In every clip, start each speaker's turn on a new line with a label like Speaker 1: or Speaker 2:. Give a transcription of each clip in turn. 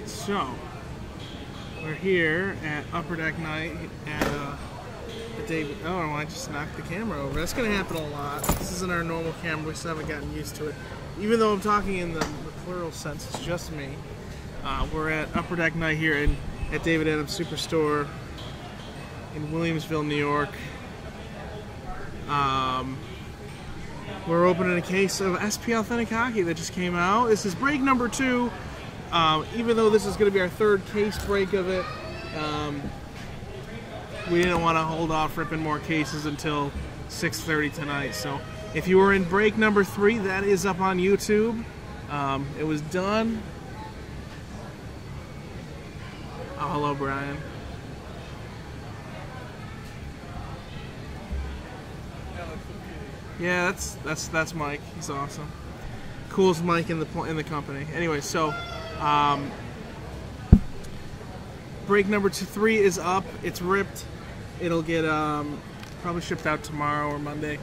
Speaker 1: So we're here at Upper Deck Night at David. Oh, I just knocked the camera over. That's gonna happen a lot. This isn't our normal camera. We still haven't gotten used to it. Even though I'm talking in the plural sense, it's just me. We're at Upper Deck Night here at David Adams Superstore in Williamsville, New York. We're opening a case of SP Authentic Hockey that just came out. This is break number 2. Even though this is going to be our 3rd case break of it, we didn't want to hold off ripping more cases until 6:30 tonight. So if you were in break number 3, that is up on YouTube. It was done. Oh, hello, Brian. Yeah, that's Mike. He's awesome. Coolest Mike in the company. Anyway, so break number 3 is up. It's ripped. It'll get probably shipped out tomorrow or Monday.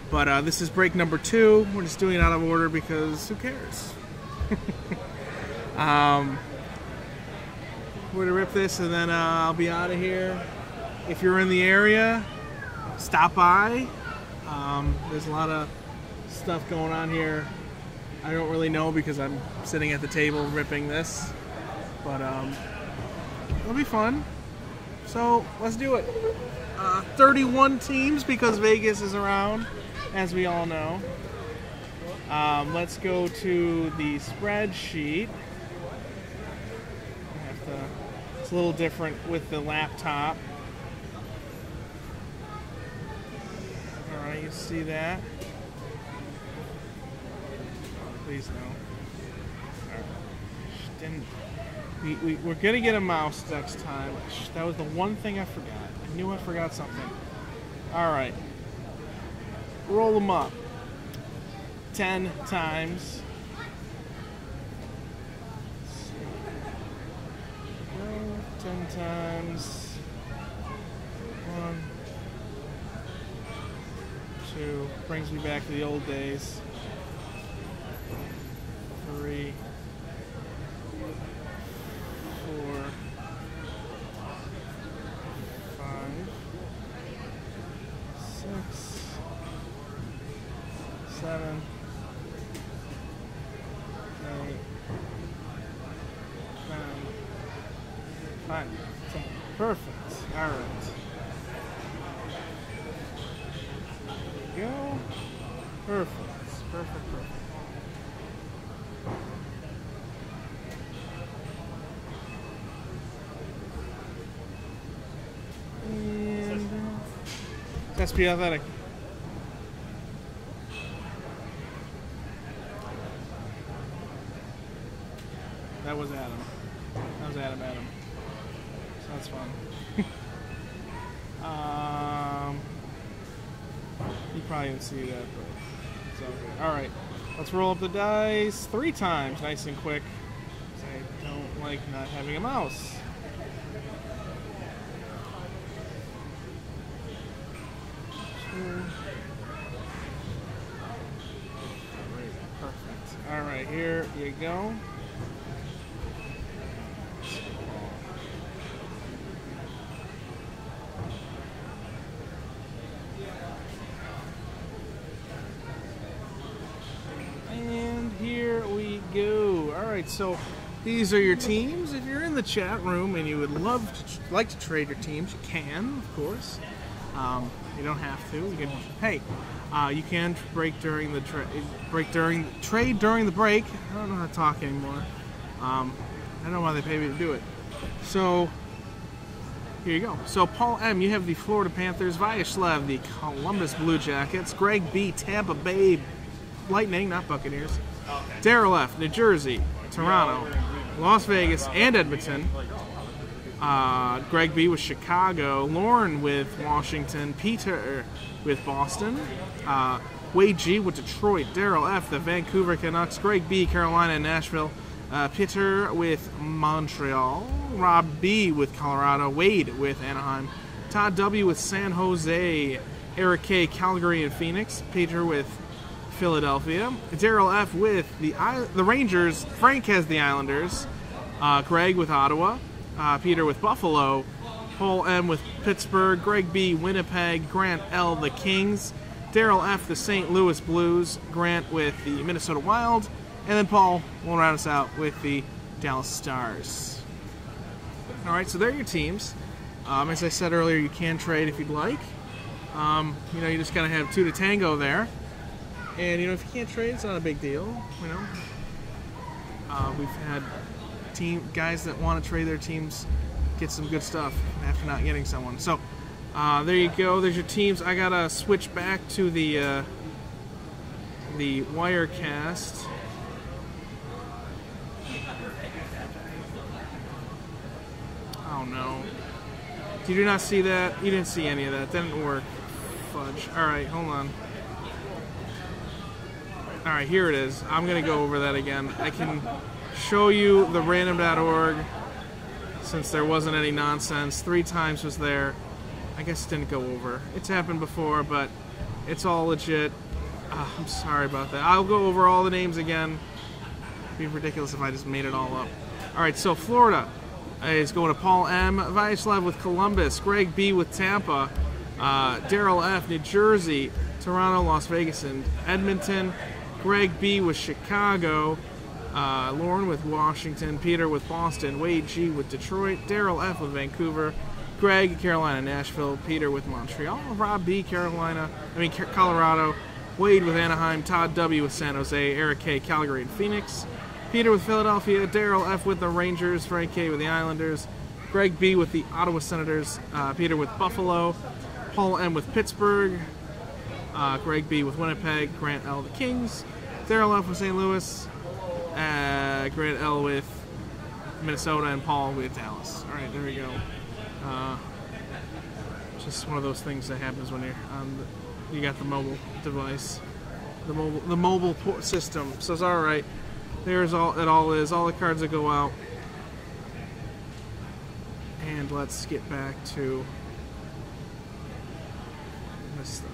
Speaker 1: But this is break number 2. We're just doing it out of order because who cares? We're gonna rip this and then I'll be out of here. If you're in the area, stop by. There's a lot of stuff going on here. I don't really know because I'm sitting at the table ripping this, but it'll be fun. So let's do it. 31 teams because Vegas is around, as we all know. Let's go to the spreadsheet. It's a little different with the laptop. Alright, you see that? Please no. Right. We're gonna get a mouse next time. That was the one thing I forgot. I knew I forgot something. Alright. Roll them up. 10 times. 10 times. 1, 2. Brings me back to the old days. 3, 4, 5, 6, 7, 8, 9, 5. Perfect. All right. There we go. Perfect. Perfect. And SP Athletic. That was Adam. That was Adam. So that's fun. You probably didn't see that, but it's all good. Alright, let's roll up the dice 3 times, nice and quick. I don't like not having a mouse. Perfect. Alright, here you go. And here we go. Alright, so these are your teams. If you're in the chat room and you would like to trade your teams, you can, of course. You don't have to. You can. Hey, you can break during the trade during the break. I don't know how to talk anymore. I don't know why they pay me to do it. So here you go. So Paul M, you have the Florida Panthers. Vyashlev, the Columbus Blue Jackets. Greg B, Tampa Bay Lightning, not Buccaneers. Daryl F, New Jersey, Toronto, Las Vegas, and Edmonton. Greg B with Chicago, Lauren with Washington, Peter with Boston, Wade G with Detroit, Daryl F, the Vancouver Canucks, Greg B, Carolina and Nashville, Peter with Montreal, Rob B with Colorado, Wade with Anaheim, Todd W with San Jose, Eric K, Calgary and Phoenix, Peter with Philadelphia, Daryl F with the Rangers, Frank has the Islanders, Greg with Ottawa, Peter with Buffalo, Paul M with Pittsburgh, Greg B, Winnipeg, Grant L, the Kings, Daryl F, the St. Louis Blues, Grant with the Minnesota Wild, and then Paul will round us out with the Dallas Stars. All right, so there are your teams. As I said earlier, you can trade if you'd like. You know, you just gotta have two to tango there. And you know, if you can't trade, it's not a big deal. You know, we've had guys that want to trade their teams get some good stuff after not getting someone. So there you go. There's your teams. I gotta switch back to the Wirecast. Oh no! Did you not see that? You didn't see any of that. That didn't work. Fudge. All right, hold on. All right, here it is. I'm gonna go over that again. I can show you the random.org since there wasn't any nonsense. 3 times was there. I guess it didn't go over. It's happened before, but it's all legit. I'm sorry about that. I'll go over all the names again. It'd be ridiculous if I just made it all up. All right, so Florida is going to Paul M, Vyacheslav with Columbus, Greg B with Tampa, Daryl F, New Jersey, Toronto, Las Vegas, and Edmonton, Greg B with Chicago, Lauren with Washington, Peter with Boston, Wade G with Detroit, Daryl F with Vancouver, Greg, Carolina, Nashville, Peter with Montreal, Rob B, Colorado, Wade with Anaheim, Todd W with San Jose, Eric K, Calgary, and Phoenix, Peter with Philadelphia, Daryl F with the Rangers, Frank K with the Islanders, Greg B with the Ottawa Senators, Peter with Buffalo, Paul M with Pittsburgh, Greg B with Winnipeg, Grant L the Kings, Daryl F with St. Louis, Grant L with Minnesota, and Paul with Dallas. All right, there we go. Just one of those things that happens when you're on you got the mobile device, the mobile system. So it's all right. There's all it all is. All the cards that go out. And let's get back to this stuff.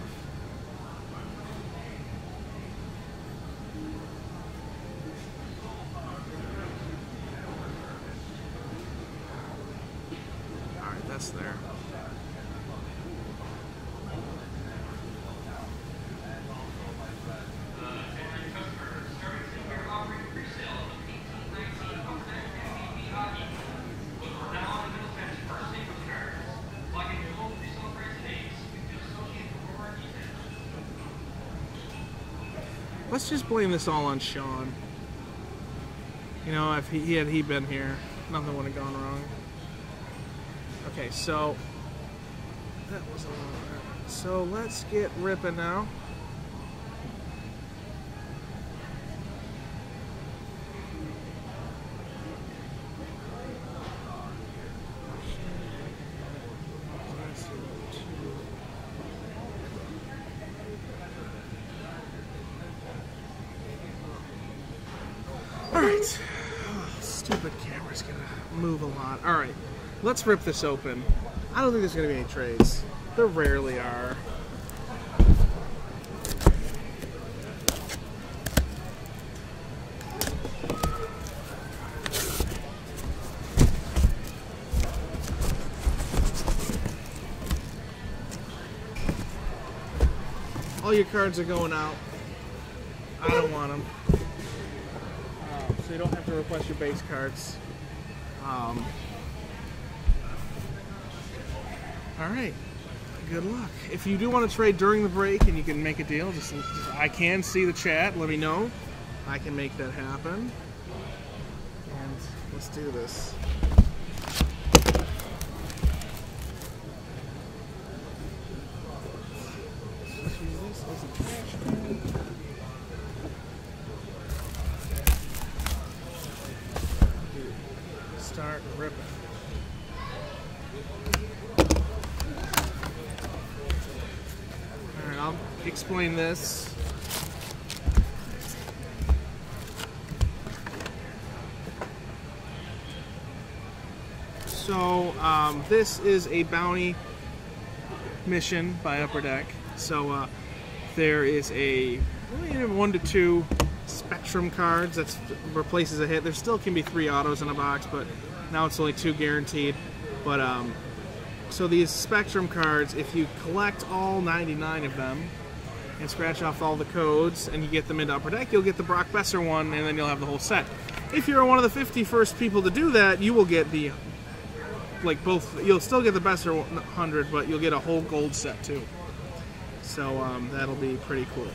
Speaker 1: All right, that's there. Let's just blame this all on Sean. You know, if he had been here, nothing would have gone wrong. Okay, so that was a lot of that. So let's get ripping now. Alright. Oh, stupid camera's gonna move a lot. Alright, let's rip this open. I don't think there's gonna be any trades. There rarely are. All your cards are going out. I don't want them. So you don't have to request your base cards. Alright, good luck. If you do want to trade during the break and you can make a deal, just I can see the chat, let me know. I can make that happen. And let's do this. Start ripping. Alright, I'll explain this. So, this is a bounty mission by Upper Deck. So, there is a 1 to 2 Spectrum cards. That replaces a hit. There still can be 3 autos in a box, but now it's only 2 guaranteed. But so these Spectrum cards, if you collect all 99 of them and scratch off all the codes and you get them into Upper Deck, you'll get the Brock Besser one, and then you'll have the whole set. If you're one of the 50 first people to do that, you will get the, like, both. You'll still get the Besser 100, but you'll get a whole gold set too. So that'll be pretty cool.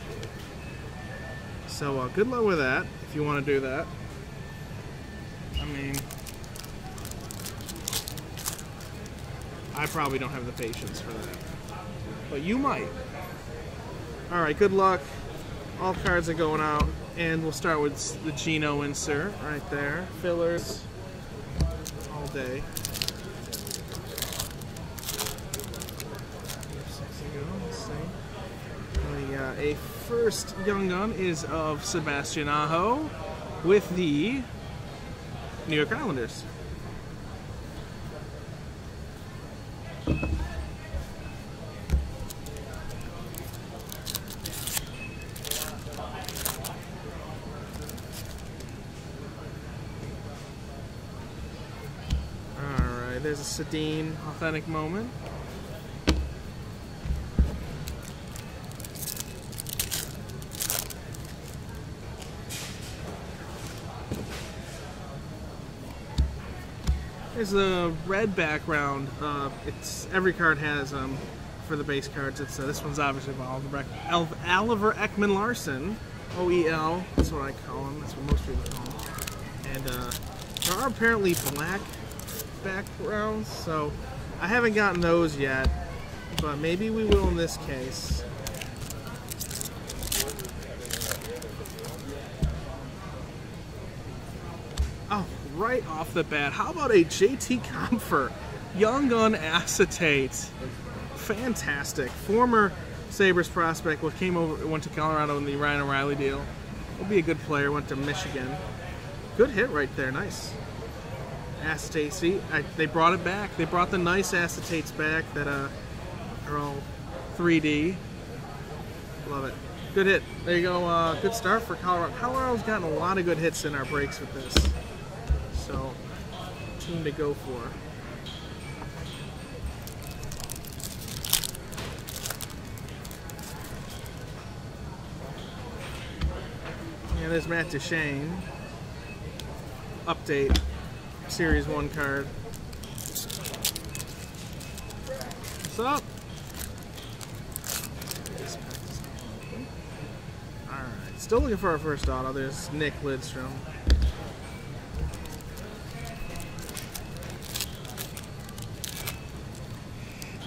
Speaker 1: So good luck with that if you want to do that. I mean, I probably don't have the patience for that, but you might. All right, good luck. All cards are going out, and we'll start with the Geno insert right there. Fillers all day. Let's see. A first Young Gun is of Sebastian Aho with the New York Islanders. Alright, there's a Sedin authentic moment. There's a red background. It's every card has for the base cards. It's this one's obviously Oliver Ekman Larson, OEL. That's what I call him. That's what most people call him. And there are apparently black backgrounds, so I haven't gotten those yet, but maybe we will in this case. Oh. Right off the bat, how about a JT Compher Young Gun Acetate? Fantastic. Former Sabres prospect, went to Colorado in the Ryan O'Reilly deal. Will be a good player. Went to Michigan. Good hit right there. Nice. Acetate. See, they brought it back. They brought the nice acetates back that are all 3D. Love it. Good hit. There you go. Good start for Colorado. Colorado's gotten a lot of good hits in our breaks with this. So, team to go for. Yeah, there's Matt Duchene. Update. Series 1 card. What's up? Alright, still looking for our first auto. There's Nick Lidstrom.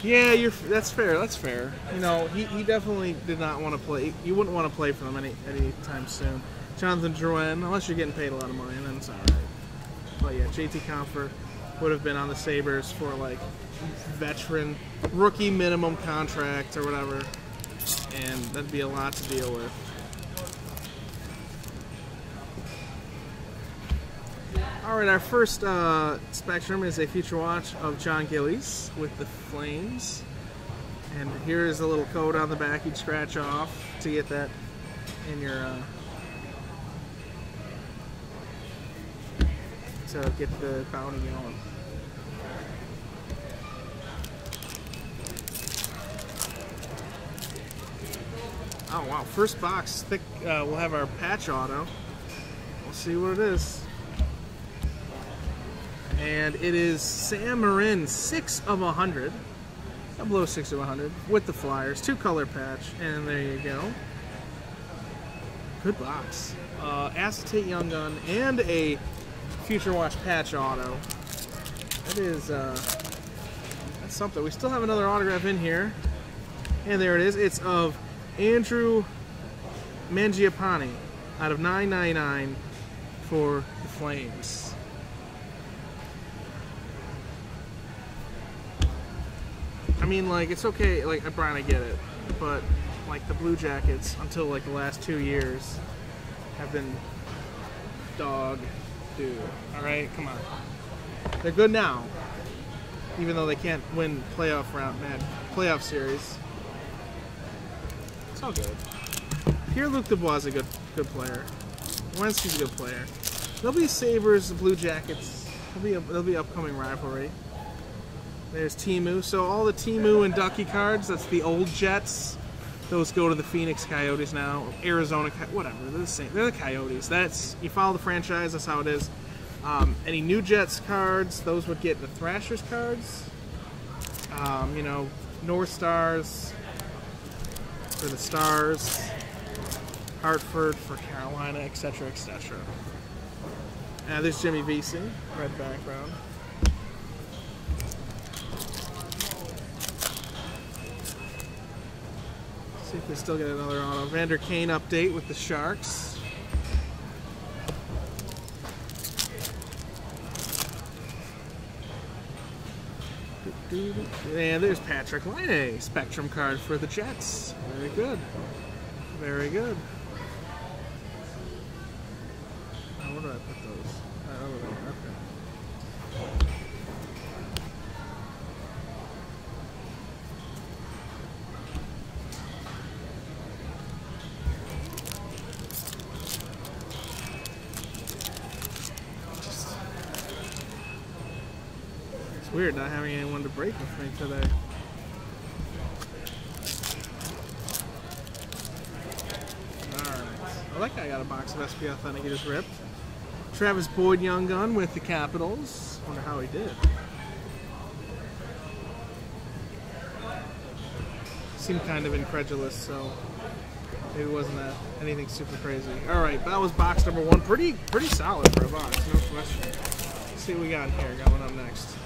Speaker 1: Yeah, that's fair. That's fair. You know, he definitely did not want to play. You wouldn't want to play for them any time soon. Jonathan Drouin, unless you're getting paid a lot of money, and then it's all right. But yeah, JT Compher would have been on the Sabres for like veteran rookie minimum contract or whatever, and that'd be a lot to deal with. Alright, our first Spectrum is a Future Watch of John Gillies with the Flames. And here is a little code on the back you'd scratch off to get that in your... to get the bounty going. Oh wow, first box, thick. We'll have our patch auto. We'll see what it is. And it is Sam Marin, 6 of 100. Below 6 of 100 with the Flyers. 2-color patch. And there you go. Good box. Acetate Young Gun and a Future Watch patch auto. That is, that's something. We still have another autograph in here. And there it is. It's of Andrew Mangiapane out of $9.99 for the Flames. I mean, like, it's okay, like, Brian, I get it, but, like, the Blue Jackets, until, like, the last 2 years, have been dog doo, alright? Come on. They're good now, even though they can't win playoff series. It's all good. Pierre-Luc Dubois is a good player. Werenski's a good player. There'll be Sabres, the Blue Jackets. There'll be upcoming rivalry. There's Timu. So all the Timu and Ducky cards, that's the old Jets. Those go to the Phoenix Coyotes now. Arizona, whatever. They're the same. They're the Coyotes. You follow the franchise, that's how it is. Any new Jets cards, those would get the Thrashers cards. You know, North Stars for the Stars. Hartford for Carolina, etc., etc. There's Jimmy Vesey, red background. See if we still get another auto. Vander Kane update with the Sharks. And there's Patrick Laine, Spectrum card for the Jets. Very good. Very good. Oh, where do I put those? Over there. Okay. It's weird not having anyone to break with me today. Well, that guy got a box of SP Authentic he just ripped. Travis Boyd Young Gun with the Capitals. Wonder how he did. Seemed kind of incredulous, so maybe it wasn't that anything super crazy. All right, that was box number 1. Pretty solid for a box, no question. Let's see what we got here going up next.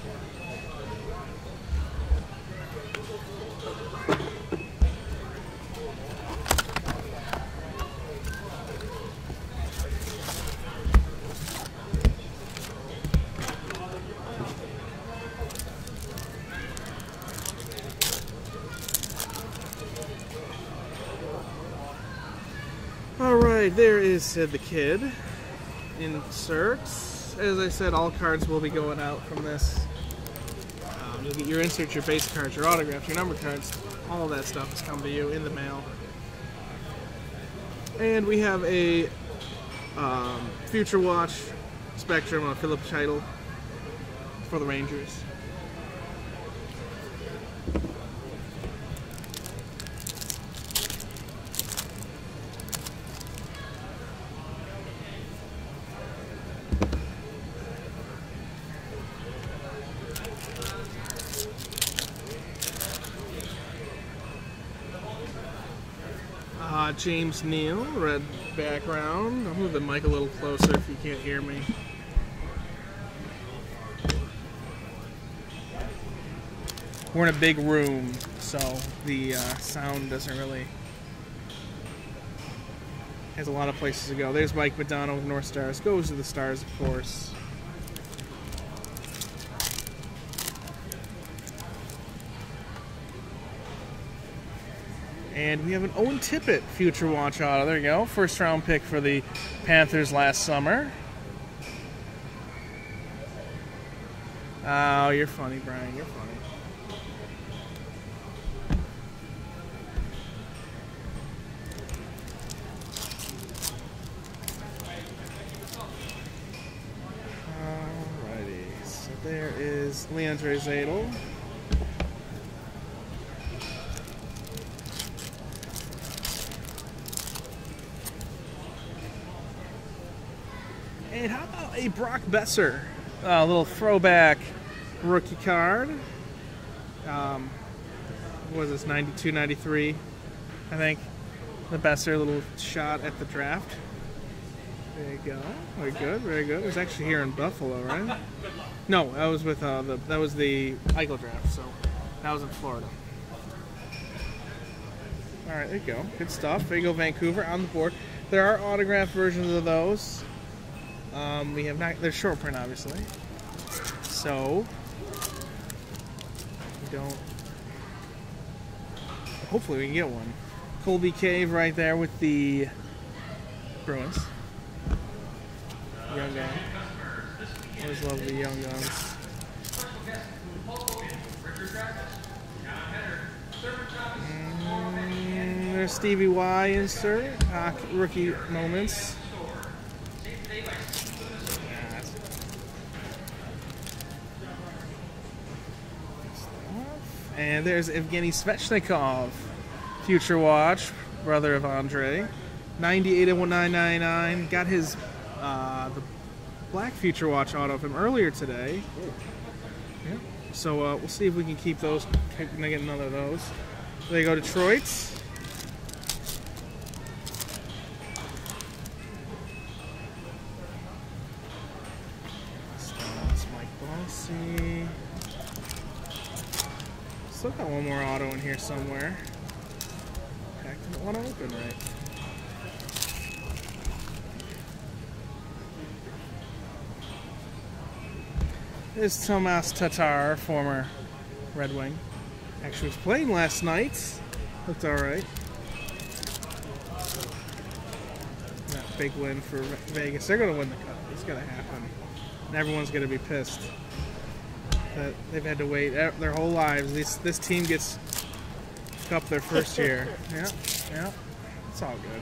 Speaker 1: Alright, there is Sid the Kid. Inserts. As I said, all cards will be going out from this. You'll get your inserts, your base cards, your autographs, your number cards. All of that stuff has come to you in the mail. And we have a Future Watch Spectrum on Philip Scheitel for the Rangers. James Neal, red background. I'll move the mic a little closer if you can't hear me. We're in a big room, so the sound doesn't really... has a lot of places to go. There's Mike Madonna with North Stars. Goes to the Stars, of course. And we have an Owen Tippett Future Watch auto. There you go. First round pick for the Panthers last summer. Oh, you're funny, Brian. You're funny. Alrighty. So there is Leandre Zadel. And how about a Brock Besser? A little throwback rookie card. What was this, 92, 93, I think. The Besser little shot at the draft. There you go. Very good, very good. It was actually here in Buffalo, right? No, that was with that was the Eichel draft, so that was in Florida. All right, there you go. Good stuff. There you go, Vancouver on the board. There are autographed versions of those. We have not, they're short print, obviously. So, we don't, hopefully we can get one. Colby Cave right there with the Bruins. Young gun. Always love the young guns. There's Stevie Y insert, rookie moments. And there's Evgeny Svechnikov, Future Watch, brother of Andre. 98/1999. Got his the black Future Watch auto of him earlier today. Yeah. So we'll see if we can keep those. Can I get another of those? There you go, Detroit's. That's Mike Bossy. Still got one more auto in here somewhere. Pack didn't want to open right. There's Tomas Tatar, former Red Wing. Actually was playing last night. Looked alright. Big win for Vegas. They're going to win the cup. It's going to happen. And everyone's going to be pissed that they've had to wait their whole lives. This team gets cup their first year. Yeah. It's all good.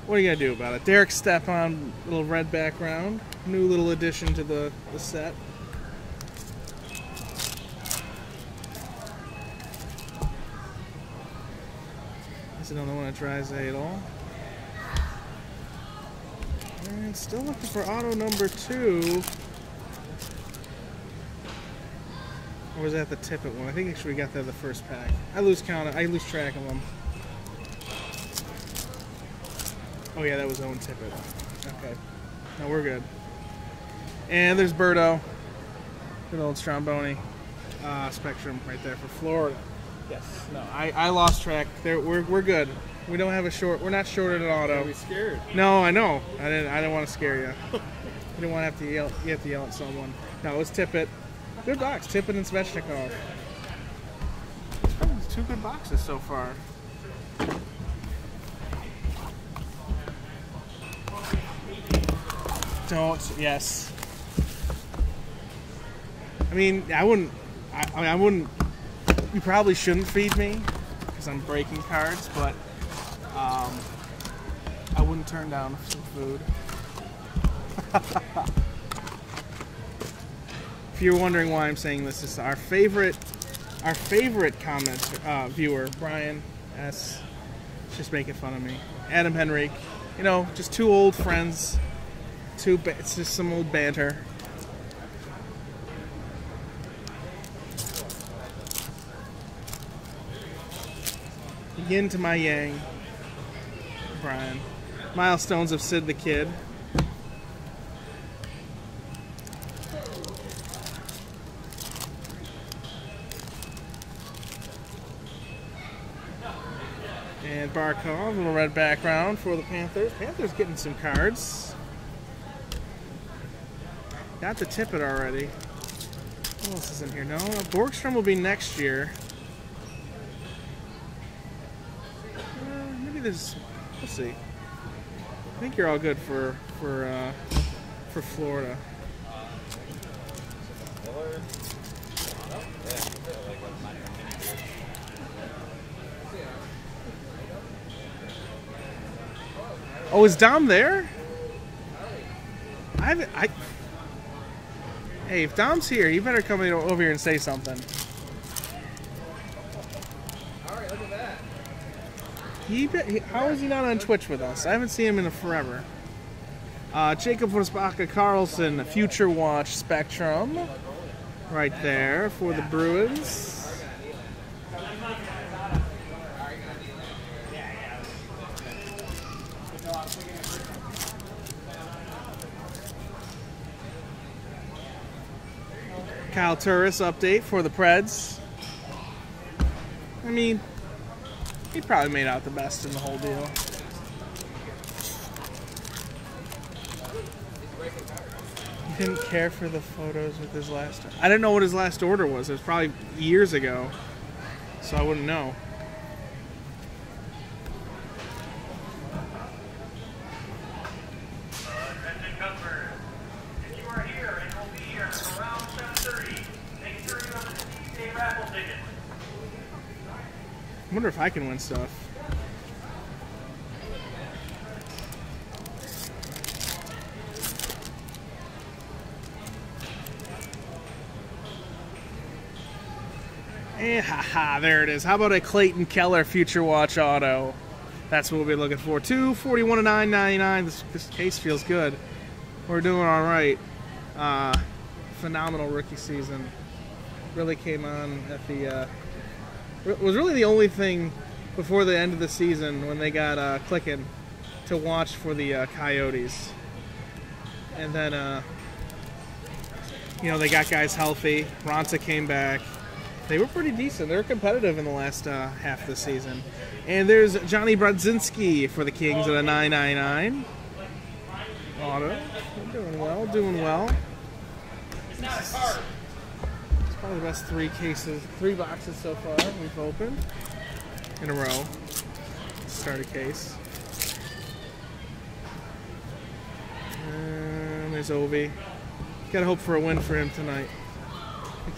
Speaker 1: What are you going to do about it? Derek Stepan, little red background. New little addition to the set. There's another one at Drysdale. And still looking for auto number 2. Or was that the Tippett one? I think actually we got that the first pack. I lose count. I lose track of them. Oh yeah, that was Owen Tippett. Okay. No, we're good. And there's Berto. Good old Stromboni. Spectrum right there for Florida. Yes. No, I lost track. There, we're good. We don't have a short. We're not shorted an auto.
Speaker 2: Are we scared?
Speaker 1: No, I know. I didn't want to scare you. You didn't want to have to yell. You have to yell at someone. No, it was Tippett. Good box. Tippett and Svechnikov. It's 2 good boxes so far. Don't. Yes. I mean, I wouldn't. I wouldn't. You probably shouldn't feed me because I'm breaking cards, but I wouldn't turn down some food. If you're wondering why I'm saying this, is our favorite comment viewer, Brian S. Just making fun of me. Adam Henrique, you know, just 2 old friends. It's just some old banter. Yin to my yang, Brian. Milestones of Sid the Kid. And Barkov, little red background for the Panthers. Panthers getting some cards. Got the Tippett already. What else is in here? No, Borgstrom will be next year. Maybe there's. We'll see. I think you're all good for Florida. Oh, is Dom there? Hey, if Dom's here, you better come over here and say something.
Speaker 2: All right, look at that.
Speaker 1: How is he not on Twitch with us? I haven't seen him in forever. Jacob Forsbacka Carlson, Future Watch Spectrum. Right there for the Bruins. Kyle Turris update for the Preds. I mean, he probably made out the best in the whole deal. He didn't care for the photos with his last. I didn't know what his last order was. It was probably years ago, so I wouldn't know. I wonder if I can win stuff. And haha, there it is. How about a Clayton Keller Future Watch auto? That's what we'll be looking for. 241 to 999. This case feels good. We're doing all right. Phenomenal rookie season. Really came on at the. Was really the only thing before the end of the season when they got clicking to watch for the Coyotes. And then, you know, they got guys healthy. Ronta came back. They were pretty decent. They were competitive in the last half of the season. And there's Johnny Brodzinski for the Kings at a 999. Auto. Doing well, doing well. It's probably the best three boxes so far we've opened in a row. Start a case. And there's Ovi. Gotta hope for a win for him tonight. They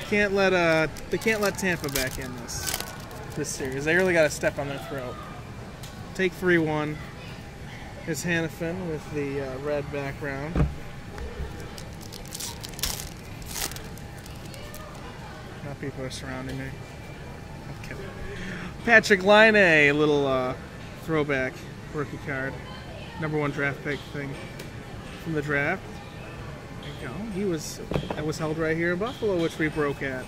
Speaker 1: can't let Tampa back in this series. They really gotta step on their throat. Take 3-1. Is Hannafin with the red background. Now people are surrounding me. I'm kidding. Patrick Laine, a little throwback rookie card. #1 draft pick thing from the draft. There you go. That was held right here in Buffalo, which we broke at.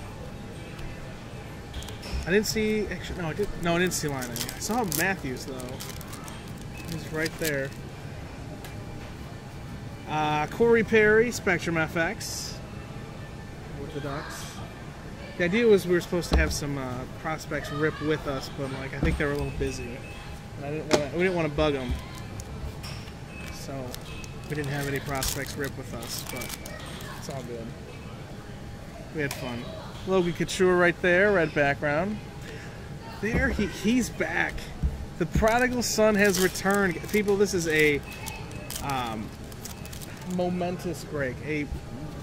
Speaker 1: I didn't see, actually, no, I didn't see Laine. I saw Matthews, though. He's right there. Corey Perry, Spectrum FX with the Ducks. The idea was we were supposed to have some prospects rip with us, but like I think they were a little busy, and we didn't want to bug them, so we didn't have any prospects rip with us. But it's all good. We had fun. Logan Couture right there, red background. There, he's back. The prodigal son has returned. People, this is a momentous break.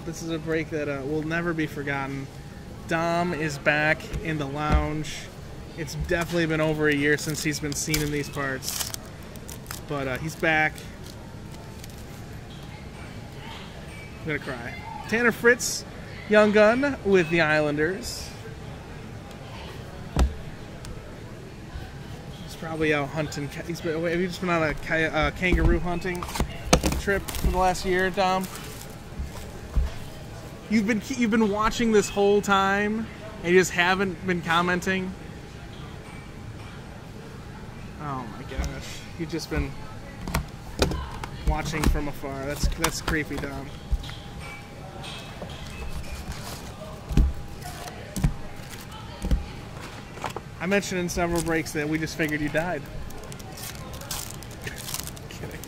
Speaker 1: This is a break that will never be forgotten. Dom is back in the lounge. It's definitely been over a year since he's been seen in these parts. But he's back. I'm going to cry. Tanner Fritz, young gun with the Islanders. Probably out hunting. Have you just been on a kangaroo hunting trip for the last year, Dom? You've been watching this whole time and you just haven't been commenting. Oh my gosh, you've just been watching from afar. That's creepy, Dom. I mentioned in several breaks that we just figured you died. Kidding.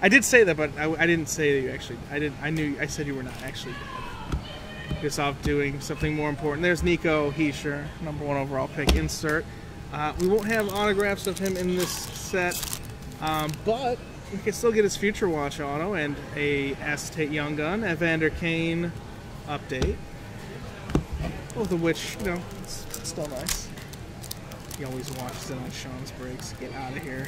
Speaker 1: I did say that, but I didn't say that you actually. I said you were not actually dead. Just off doing something more important. There's Nico Hischier, #1 overall pick. Insert. We won't have autographs of him in this set, but we can still get his Future Watch auto and a Acetate Young Gun, Evander Kane update. Both of which, you know, it's still nice. He always watches it on Sean's breaks. Get out of here.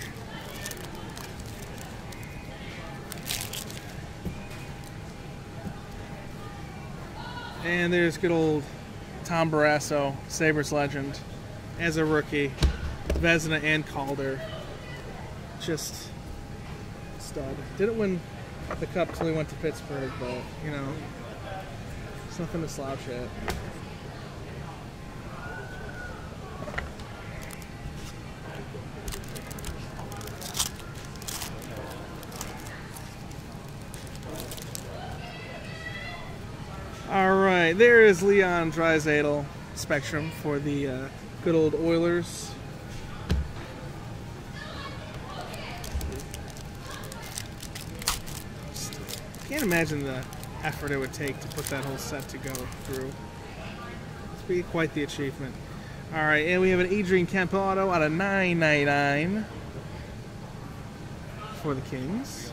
Speaker 1: And there's good old Tom Barrasso, Sabres legend, as a rookie. Vezina and Calder. Just stud. Didn't win the cup till he went to Pittsburgh, but, you know, it's nothing to slouch at. All right, there is Leon Draisaitl Spectrum for the good old Oilers. Can't imagine the effort it would take to put that whole set to go through. It's be quite the achievement. All right, and we have an Adrian Kemp auto out of 999 for the Kings.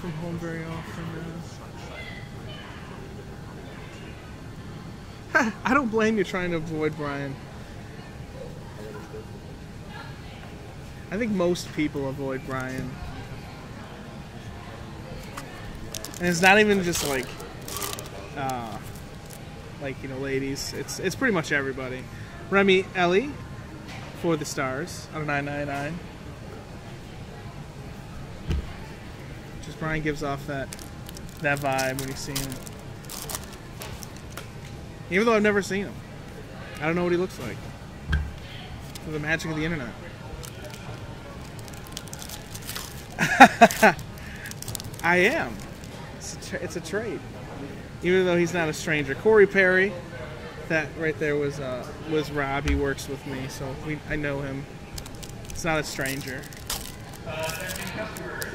Speaker 1: From home very often. I don't blame you trying to avoid Brian. I think most people avoid Brian. And it's not even just like you know, ladies. It's pretty much everybody. Remy Ellie for the Stars on a 999. Just Brian gives off that vibe when you see him. Even though I've never seen him, I don't know what he looks like. For the magic of the internet. I am. It's a trade. Even though he's not a stranger. Corey Perry, that right there was Rob. He works with me, so I know him. It's not a stranger.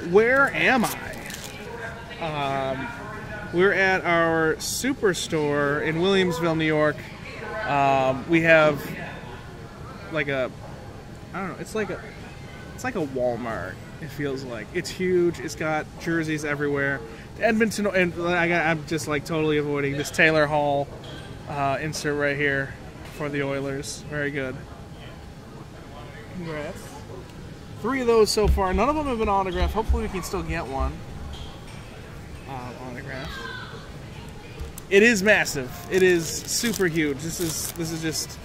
Speaker 1: Where am I? We're at our Superstore in Williamsville, New York. We have like a, I don't know. It's like a Walmart. It feels like it's huge. It's got jerseys everywhere. Edmonton, and I'm just like totally avoiding this Taylor Hall insert right here for the Oilers. Very good. Congrats. 3 of those so far. None of them have been autographed. Hopefully we can still get one autographed. It is massive. It is super huge. This is just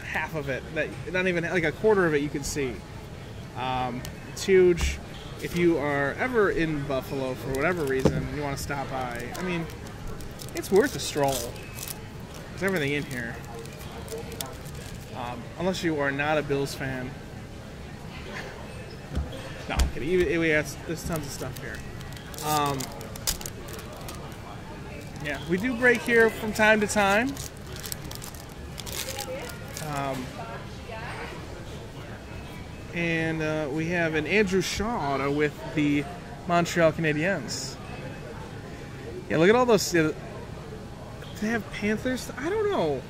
Speaker 1: half of it. Not even like a quarter of it you can see. It's huge. If you are ever in Buffalo for whatever reason and you want to stop by, I mean, it's worth a stroll. There's everything in here. Unless you are not a Bills fan. No, I'm kidding. There's tons of stuff here. Yeah, we do break here from time to time. And we have an Andrew Shaw with the Montreal Canadiens. Yeah, look at all those. Do they have Panthers? I don't know.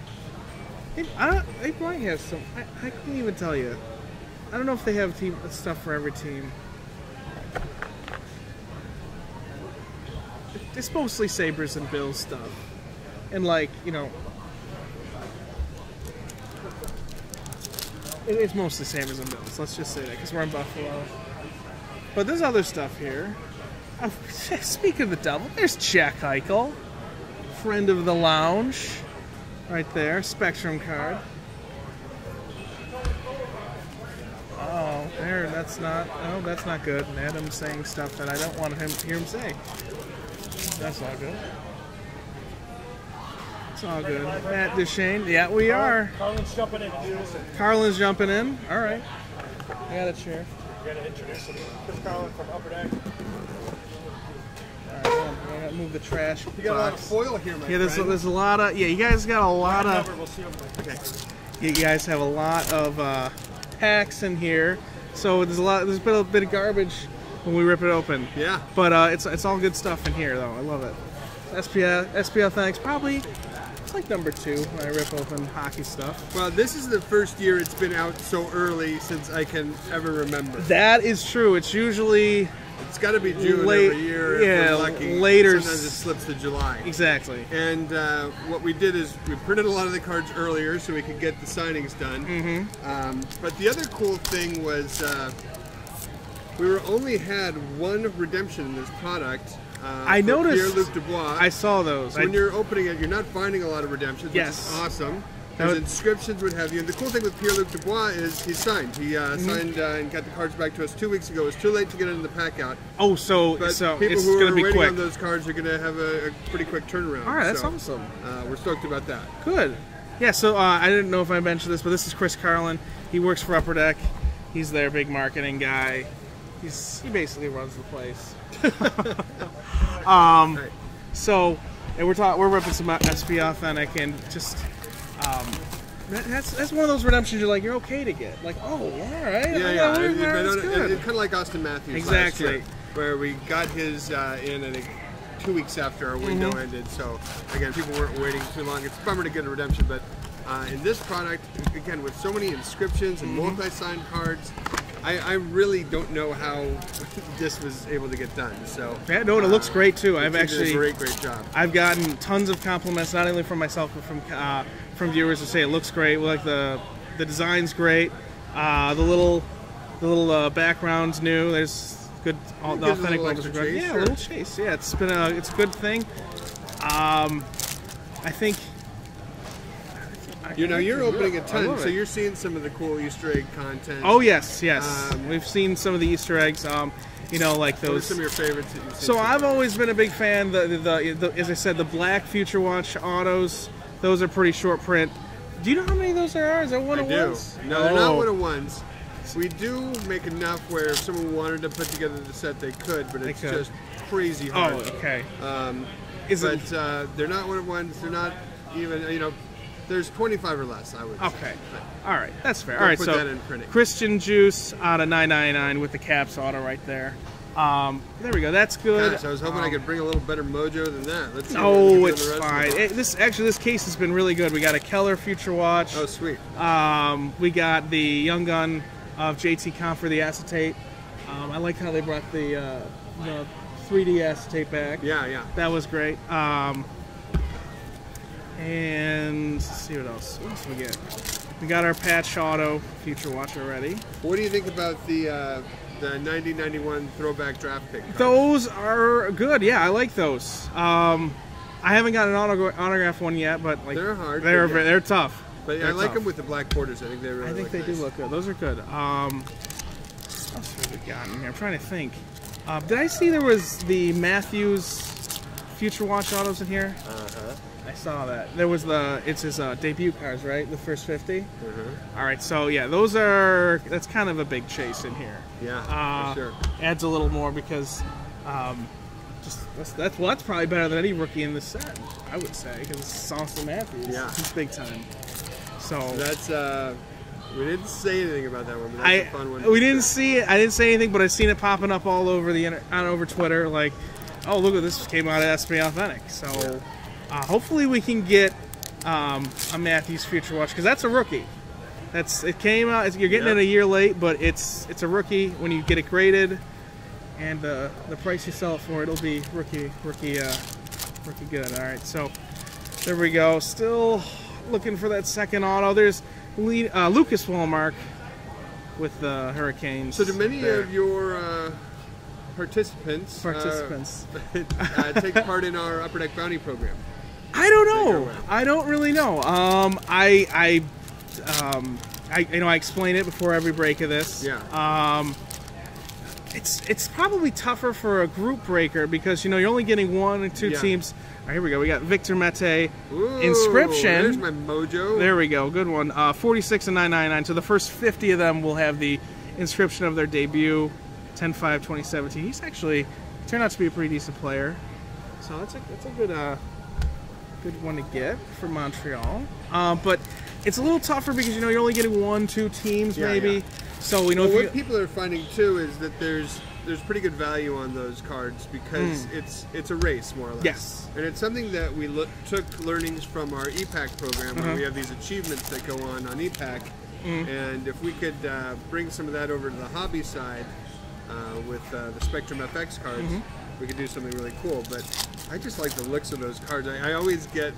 Speaker 1: They might have some. I can't even tell you. I don't know if they have team stuff for every team. It's mostly Sabres and Bills stuff. And like, you know, it's mostly Sabres and Bills. Let's just say that because we're in Buffalo. But there's other stuff here. Speaking of the devil, there's Jack Eichel, friend of the lounge, right there. Spectrum card. Oh, there. That's not. Oh, that's not good. And Adam's saying stuff that I don't want him to hear him say. That's all good. It's all good. Matt Duchesne. Yeah, we are.
Speaker 2: Carlin's jumping in.
Speaker 1: Carlin's jumping in. All right. I got a chair.
Speaker 2: We're going to introduce him. Chris Carlin from Upper Deck.
Speaker 1: All right, I got to move the trash box.
Speaker 3: You got a lot of foil here, my
Speaker 1: friend. There's a lot of. Yeah, you guys got a lot of.
Speaker 2: We'll see him.
Speaker 1: Okay. You guys have a lot of packs in here, so there's a bit of garbage when we rip it open.
Speaker 3: Yeah.
Speaker 1: But it's all good stuff in here, though. I love it. SPL thanks. Probably it's like number 2 when I rip open hockey stuff.
Speaker 3: Well, this is the first year it's been out so early since I can ever remember.
Speaker 1: That is true. It's usually
Speaker 3: it's got to be June every year.
Speaker 1: Yeah,
Speaker 3: if we're lucky.
Speaker 1: later.
Speaker 3: Sometimes it slips to July.
Speaker 1: Exactly.
Speaker 3: And what we did is we printed a lot of the cards earlier so we could get the signings done.
Speaker 1: Mm-hmm.
Speaker 3: But the other cool thing was we only had one redemption in this product.
Speaker 1: I noticed.
Speaker 3: Pierre-Luc Dubois.
Speaker 1: I saw those.
Speaker 3: So when you're opening it, you're not finding a lot of redemptions, which is awesome. There's inscriptions, what have you. And the cool thing with Pierre-Luc Dubois is he signed. He signed and got the cards back to us 2 weeks ago. It was too late to get it in the pack out.
Speaker 1: Oh, so
Speaker 3: people
Speaker 1: it's
Speaker 3: who
Speaker 1: going to
Speaker 3: are
Speaker 1: be
Speaker 3: waiting
Speaker 1: quick
Speaker 3: on those cards are going to have a pretty quick turnaround.
Speaker 1: All right, that's awesome.
Speaker 3: We're stoked about that.
Speaker 1: Good. Yeah, so I didn't know if I mentioned this, but this is Chris Carlin. He works for Upper Deck. He's their big marketing guy. He basically runs the place.
Speaker 3: Right.
Speaker 1: So, and we're ripping some SP Authentic, and just that's one of those redemptions you're like, you're okay to get. Like, oh, all right.
Speaker 3: Yeah.
Speaker 1: Good.
Speaker 3: Kind of like Austin Matthews
Speaker 1: exactly.
Speaker 3: last year, where we got his in, I think, 2 weeks after our window ended. So, again, people weren't waiting too long. It's a bummer to get a redemption, but in this product, again, with so many inscriptions and multi-signed cards, I really don't know how this was able to get done. So
Speaker 1: yeah, no, and it looks great too. I've
Speaker 3: actually did a great job.
Speaker 1: I've gotten tons of compliments, not only from myself but from viewers who say it looks great. Like the design's great. The The little background's new. There's good. All the
Speaker 3: gives it a
Speaker 1: authentic
Speaker 3: little
Speaker 1: logos are
Speaker 3: extra
Speaker 1: good.
Speaker 3: chase,
Speaker 1: Yeah,
Speaker 3: sure.
Speaker 1: a little chase. Yeah, it's been it's a good thing. I think.
Speaker 3: You know, you're opening a
Speaker 1: I
Speaker 3: ton,
Speaker 1: love
Speaker 3: so
Speaker 1: it.
Speaker 3: you're seeing some of the cool Easter egg content.
Speaker 1: Oh yes, yes.
Speaker 3: Um,
Speaker 1: We've seen some of the Easter eggs. You know, like
Speaker 3: What are
Speaker 1: those.
Speaker 3: some of your favorites that you've seen?
Speaker 1: So
Speaker 3: so
Speaker 1: I've
Speaker 3: far?
Speaker 1: always been a big fan. The as I said, the black Future Watch autos. Those are pretty short print. Do you know how many of those there are? Is that one
Speaker 3: I
Speaker 1: of
Speaker 3: do.
Speaker 1: ones?
Speaker 3: No, they're not one of ones. We do make enough where if someone wanted to put together the set, they could, but it's
Speaker 1: could.
Speaker 3: just crazy
Speaker 1: Oh,
Speaker 3: hard.
Speaker 1: okay.
Speaker 3: But they're not one of ones. They're not even, you know, there's 25 or less, I would say.
Speaker 1: Okay. All right, that's fair.
Speaker 3: Don't
Speaker 1: All right,
Speaker 3: put
Speaker 1: so
Speaker 3: that in printing.
Speaker 1: Christian Juice out of $9.99 with the caps auto right there. There we go. That's good.
Speaker 3: Gosh, I was hoping I could bring a little better mojo than that. Let's see what we can
Speaker 1: Oh,
Speaker 3: do in the
Speaker 1: it's
Speaker 3: rest of the
Speaker 1: fine.
Speaker 3: box.
Speaker 1: This case has been really good. We got a Keller Future Watch.
Speaker 3: Oh, sweet.
Speaker 1: We got the Young Gun of JT Comfort, the acetate. I like how they brought the 3D acetate back.
Speaker 3: Yeah, yeah.
Speaker 1: That was great. And let's see what else. What else we get? We got our Patch Auto Future Watch already.
Speaker 3: What do you think about the 1991 throwback draft pick cards?
Speaker 1: Those are good. Yeah, I like those. I haven't got an autograph one yet, but like
Speaker 3: They're hard,
Speaker 1: They're
Speaker 3: but yeah.
Speaker 1: they're tough.
Speaker 3: But
Speaker 1: They're
Speaker 3: I like
Speaker 1: tough.
Speaker 3: them with the black borders. I think they really
Speaker 1: I think they
Speaker 3: look
Speaker 1: do
Speaker 3: nice.
Speaker 1: look good. Those are good. What else have we got in here? I'm trying to think. Did I see there was the Matthews Future Watch autos in here?
Speaker 3: Uh-huh.
Speaker 1: I saw that. There was it's his debut cars, right? The first 50.
Speaker 3: Uh-huh.
Speaker 1: All right, so yeah, that's kind of a big chase in here.
Speaker 3: Yeah, for sure.
Speaker 1: Adds a little more because that's probably better than any rookie in this set, I would say, because it's Austin Matthews.
Speaker 3: Yeah.
Speaker 1: He's big time. So
Speaker 3: That's we didn't say anything about that one, but that's a fun one.
Speaker 1: we didn't see it. I didn't say anything, but I've seen it popping up all over over Twitter. Like, oh, look at this came out of SP Authentic. So hopefully we can get a Matthews Future Watch because that's a rookie. It came out. You're getting it a year late, but it's a rookie when you get it graded, and the price you sell it for, it'll be rookie good. All right, so there we go. Still looking for that second auto. There's Lucas Walmark with the Hurricanes.
Speaker 3: So do many
Speaker 1: there.
Speaker 3: of your participants take part in our Upper Deck Bounty program?
Speaker 1: I don't
Speaker 3: Take her
Speaker 1: know.
Speaker 3: away.
Speaker 1: I don't really know. I explain it before every break of this.
Speaker 3: Yeah.
Speaker 1: It's probably tougher for a group breaker because you're only getting one or two teams. All right, here we go. We got Victor Mete
Speaker 3: Ooh,
Speaker 1: inscription.
Speaker 3: There's my mojo.
Speaker 1: There we go. Good one. 46 and 999. So the first 50 of them will have the inscription of their debut, 10/5/2017. He's actually turned out to be a pretty decent player. So that's a good one to get for Montreal. But it's a little tougher because you're only getting 1-2 teams maybe.
Speaker 3: Yeah.
Speaker 1: So
Speaker 3: what people are finding too is that there's pretty good value on those cards because it's a race more or less.
Speaker 1: Yes.
Speaker 3: And it's something that we took learnings from our EPAC program where we have these achievements that go on EPAC. And if we could bring some of that over to the hobby side with the Spectrum FX cards, we could do something really cool. But I just like the looks of those cards. I always get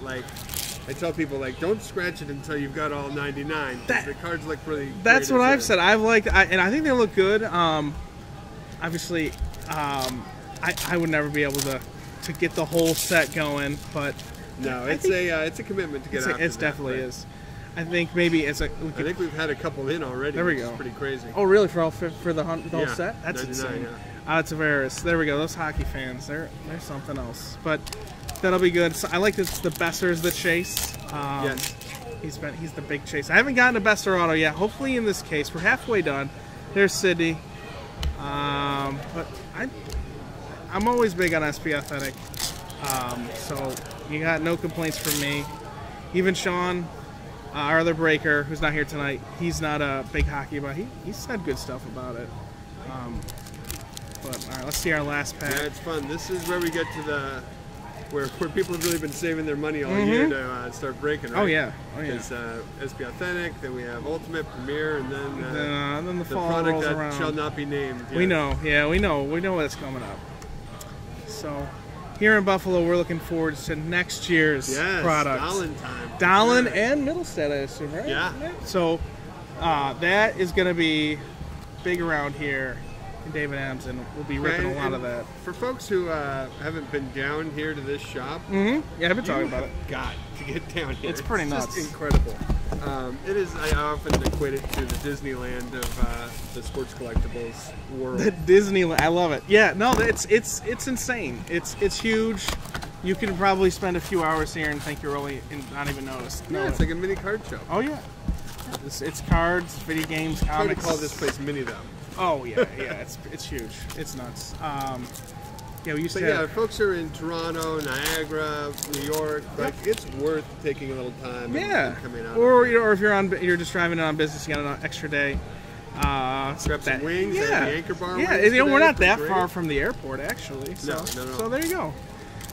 Speaker 3: I tell people don't scratch it until you've got all 99. The cards look really.
Speaker 1: That's
Speaker 3: great
Speaker 1: what
Speaker 3: as
Speaker 1: I've said. And I think they look good. Obviously, I would never be able to get the whole set going, but
Speaker 3: no, it's a commitment to get out.
Speaker 1: It definitely is. I think maybe I
Speaker 3: think we've had a couple in already.
Speaker 1: There we
Speaker 3: which
Speaker 1: go.
Speaker 3: is pretty crazy.
Speaker 1: Oh, really? For the whole set? That's
Speaker 3: 99,
Speaker 1: insane.
Speaker 3: yeah.
Speaker 1: Tavares. There we go. Those hockey fans. They're something else. But that'll be good. So I like the Bessers that chase.
Speaker 3: Yes.
Speaker 1: He's the big chase. I haven't gotten a Besser auto yet. Hopefully in this case we're halfway done. There's Sydney. But I'm always big on SP Authentic. So you got no complaints from me. Even Sean, our other breaker, who's not here tonight, he's not a big hockey, but he said good stuff about it. But all right, let's see our last pack.
Speaker 3: Yeah, it's fun. This is where we get to where people have really been saving their money all year to start breaking. Right?
Speaker 1: Oh yeah.
Speaker 3: It's SP Authentic, then we have Ultimate, Premier, and
Speaker 1: then the fall
Speaker 3: product
Speaker 1: rolls
Speaker 3: that
Speaker 1: around.
Speaker 3: shall not be named. Yet.
Speaker 1: We know. Yeah, we know what's coming up. So here in Buffalo, we're looking forward to next year's products.
Speaker 3: Dahlin time.
Speaker 1: Dahlin and Middlestead, I assume, right?
Speaker 3: Yeah.
Speaker 1: So that is going to be big around here in David Adams, and we'll be ripping a lot of that.
Speaker 3: For folks who haven't been down here to this shop,
Speaker 1: Yeah, I've been talking about it.
Speaker 3: Got to get down here.
Speaker 1: It's pretty nuts.
Speaker 3: Just incredible. It is. I often equate it to the Disneyland of the sports collectibles world.
Speaker 1: The Disneyland, I love it. Yeah, no, it's insane. It's huge. You can probably spend a few hours here and think you're really not even noticed.
Speaker 3: Yeah, it's like a mini card show.
Speaker 1: Oh yeah, it's cards, video games,
Speaker 3: It's hard to
Speaker 1: comics.
Speaker 3: call this place mini though.
Speaker 1: Oh yeah, it's huge. It's nuts. Yeah, we used
Speaker 3: But
Speaker 1: to.
Speaker 3: yeah, folks are in Toronto, Niagara, New York. Like it's worth taking a little time. And coming out.
Speaker 1: Or if you're just driving on business, you got an extra day.
Speaker 3: Grab some wings.
Speaker 1: Yeah,
Speaker 3: the Anchor Bar.
Speaker 1: yeah.
Speaker 3: Wings
Speaker 1: We're not
Speaker 3: today,
Speaker 1: that
Speaker 3: great.
Speaker 1: far from the airport actually. So,
Speaker 3: No.
Speaker 1: So there you go.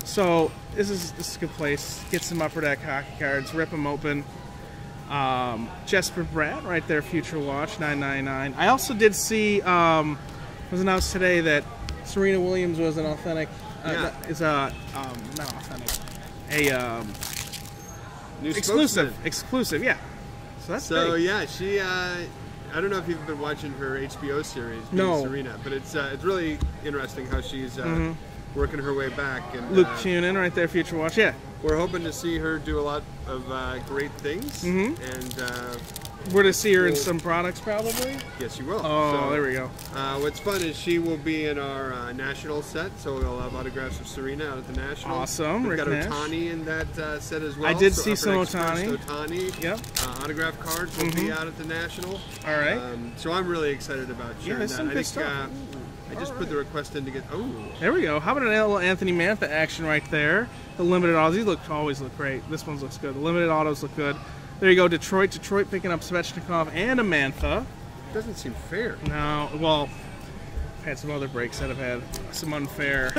Speaker 1: So this is a good place. Get some Upper Deck hockey cards. Rip them open. Jesper Bratt right there, Future Watch, $9.99. I also did see it was announced today that Serena Williams was an authentic.
Speaker 3: Yeah.
Speaker 1: Is not authentic. A
Speaker 3: New
Speaker 1: exclusive.
Speaker 3: spokesman.
Speaker 1: Exclusive. Yeah. So that's
Speaker 3: So
Speaker 1: big.
Speaker 3: yeah, she. I don't know if you've been watching her HBO series,
Speaker 1: No.
Speaker 3: Serena, but it's really interesting how she's working her way back. And
Speaker 1: Luke Tunin right there, Future Watch. Yeah.
Speaker 3: we're hoping to see her do a lot of great things. And
Speaker 1: We're to see her in
Speaker 3: Cool.
Speaker 1: some products probably.
Speaker 3: yes, you will.
Speaker 1: Oh,
Speaker 3: So,
Speaker 1: there we go.
Speaker 3: what's fun is she will be in our national set, so we'll have autographs of Serena out at the national.
Speaker 1: Awesome,
Speaker 3: We've
Speaker 1: Rick
Speaker 3: got
Speaker 1: Nash.
Speaker 3: Ohtani in that set as well.
Speaker 1: I did
Speaker 3: so
Speaker 1: see some
Speaker 3: Upper Express
Speaker 1: Ohtani.
Speaker 3: Ohtani.
Speaker 1: Yep.
Speaker 3: Autograph cards will be out at the national.
Speaker 1: All right.
Speaker 3: So I'm really excited about sharing
Speaker 1: there's
Speaker 3: that.
Speaker 1: some
Speaker 3: I
Speaker 1: good
Speaker 3: think
Speaker 1: stuff.
Speaker 3: I just put the request in to get. Oh,
Speaker 1: There we go. How about a little Anthony Mantha action right there? The limited autos. These always look great. This one looks good. The limited autos look good. There you go. Detroit picking up Svechnikov and a Mantha.
Speaker 3: doesn't seem fair.
Speaker 1: No, well, I've had some other breaks that have had some unfair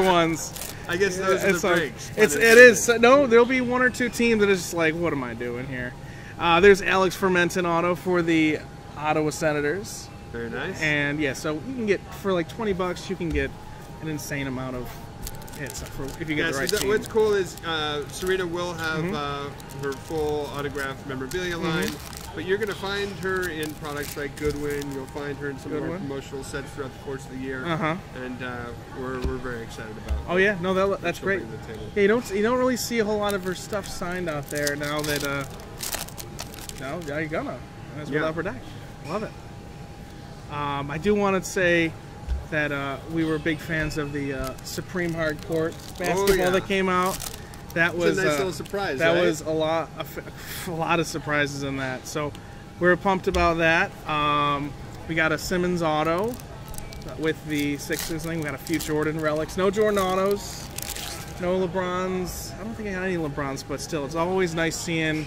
Speaker 1: ones.
Speaker 3: I guess those are
Speaker 1: It's
Speaker 3: the
Speaker 1: like-
Speaker 3: breaks.
Speaker 1: It is. No, there'll be one or two teams that is just like, what am I doing here? There's Alex Fermenton auto for the Ottawa Senators.
Speaker 3: Very nice.
Speaker 1: And yeah, so you can get, for like $20, you can get an insane amount of hits if you get the right team.
Speaker 3: What's cool is Serena will have her full autographed memorabilia line, but you're going to find her in products like Goodwin. You'll find her in some of our promotional sets throughout the course of the year, and we're very excited about.
Speaker 1: Oh yeah, no, that's
Speaker 3: she'll
Speaker 1: great.
Speaker 3: bring to the table.
Speaker 1: Yeah, you don't really see a whole lot of her stuff signed out there now that no, you're gonna. That's with
Speaker 3: Yeah.
Speaker 1: Upper Deck. Love it. I do want to say that we were big fans of the Supreme Hardcourt basketball that came out. That was
Speaker 3: a nice little surprise.
Speaker 1: That
Speaker 3: right?
Speaker 1: was a lot of surprises in that. So we're pumped about that. We got a Simmons auto with the Sixers thing. We got a few Jordan relics. No Jordan autos. No LeBrons. I don't think I had any LeBrons, but still, it's always nice seeing.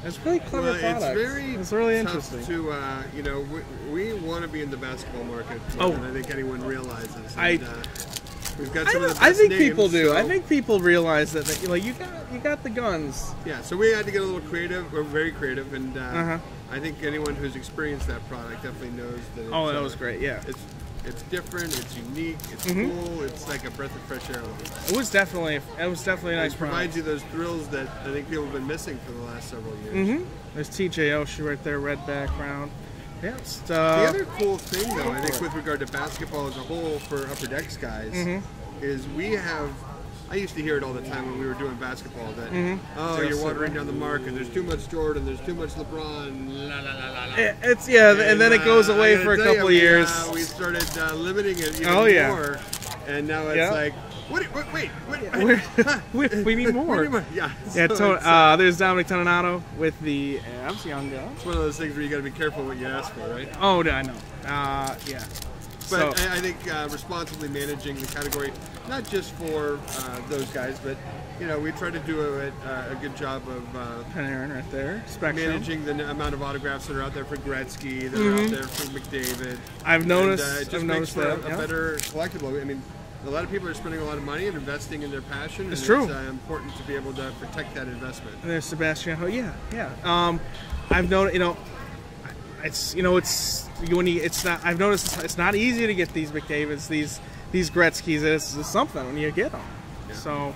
Speaker 1: It's really clever products. It's really
Speaker 3: tough
Speaker 1: interesting.
Speaker 3: to, we want to be in the basketball market
Speaker 1: Oh.
Speaker 3: more than I think anyone realizes. And,
Speaker 1: I
Speaker 3: we've got some of the best
Speaker 1: I think
Speaker 3: names,
Speaker 1: people do.
Speaker 3: so-
Speaker 1: I think people realize that like you got the guns.
Speaker 3: Yeah, so we had to get a little creative. We're very creative, and
Speaker 1: Uh-huh.
Speaker 3: I think anyone who's experienced that product definitely knows that. It's,
Speaker 1: Oh, that was great. Yeah,
Speaker 3: It's different. It's unique. It's cool. It's like a breath of fresh air.
Speaker 1: it was definitely a nice
Speaker 3: It provides
Speaker 1: product.
Speaker 3: you those thrills that I think people have been missing for the last several years.
Speaker 1: There's TJ Oshie right there, red background. Yeah.
Speaker 3: The other cool thing, though, I think with regard to basketball as a whole for Upper Decks guys, is we have. I used to hear it all the time when we were doing basketball that, oh,
Speaker 1: Just
Speaker 3: you're watering down the market. There's too much Jordan. There's too much LeBron. La la la la la.
Speaker 1: It's and then it goes away
Speaker 3: I gotta
Speaker 1: for a
Speaker 3: tell
Speaker 1: couple of
Speaker 3: you,
Speaker 1: years.
Speaker 3: we started limiting it even more, and now it's
Speaker 1: Yeah.
Speaker 3: like, wait.
Speaker 1: we need more.
Speaker 3: We need more. Yeah.
Speaker 1: Yeah.
Speaker 3: So
Speaker 1: There's Dominic Toninato with the Avs, young guy.
Speaker 3: it's one of those things where you got to be careful what you ask for, right?
Speaker 1: Oh, I know. Yeah.
Speaker 3: But
Speaker 1: So-
Speaker 3: I think responsibly managing the category, not just for those guys, but we try to do a good job of
Speaker 1: Panarin right there. Spectrum.
Speaker 3: managing the amount of autographs that are out there for Gretzky, that are out there for McDavid.
Speaker 1: I've noticed.
Speaker 3: And, it just
Speaker 1: I've
Speaker 3: makes
Speaker 1: noticed
Speaker 3: for
Speaker 1: that.
Speaker 3: a
Speaker 1: yeah.
Speaker 3: better collectible. I mean, a lot of people are spending a lot of money and investing in their passion. And
Speaker 1: It's true.
Speaker 3: It's important to be able to protect that investment.
Speaker 1: And there's Sebastian Ho. Yeah. I've noticed. I've noticed it's not easy to get these McDavids, these Gretzkys. It's something when you get them.
Speaker 3: Yeah.
Speaker 1: So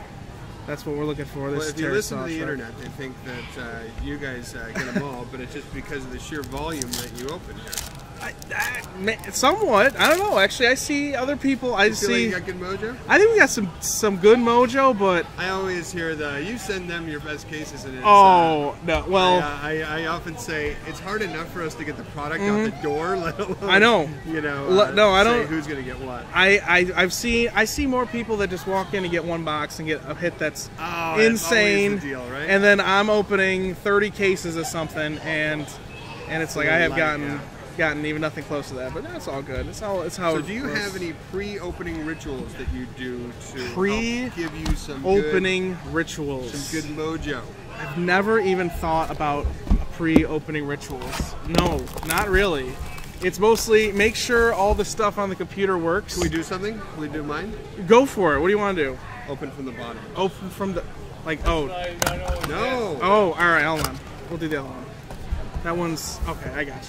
Speaker 1: that's what we're looking for. This
Speaker 3: Well, if you
Speaker 1: Terrace
Speaker 3: listen to the
Speaker 1: Sauce, right?
Speaker 3: internet, they think that you guys get them all, but it's just because of the sheer volume that you open here.
Speaker 1: Somewhat. I don't know. Actually, I see other people. I
Speaker 3: You feel like
Speaker 1: see.
Speaker 3: you got good mojo?
Speaker 1: I think we got some good mojo, but
Speaker 3: I always hear you send them your best cases, and it's,
Speaker 1: no. Well,
Speaker 3: I often say it's hard enough for us to get the product out the door, let alone
Speaker 1: I know. No, I don't.
Speaker 3: Say who's gonna get what.
Speaker 1: I see more people that just walk in and get one box and get a hit that's insane.
Speaker 3: That's always the deal, right?
Speaker 1: And then I'm opening 30 cases of something, and it's like I have gotten even nothing close to that. But that's all good. It's how.
Speaker 3: So, do you have any pre-opening rituals that you do to help give you some
Speaker 1: opening rituals?
Speaker 3: Some good mojo.
Speaker 1: I've never even thought about pre-opening rituals. No, not really. It's mostly make sure all the stuff on the computer works.
Speaker 3: Can we do something? Can we do mine?
Speaker 1: Go for it. What do you want to do?
Speaker 3: Open from the bottom.
Speaker 1: Open from the,
Speaker 3: No.
Speaker 1: Oh, all right. Hold on. We'll do the other one. That one's okay. I got you.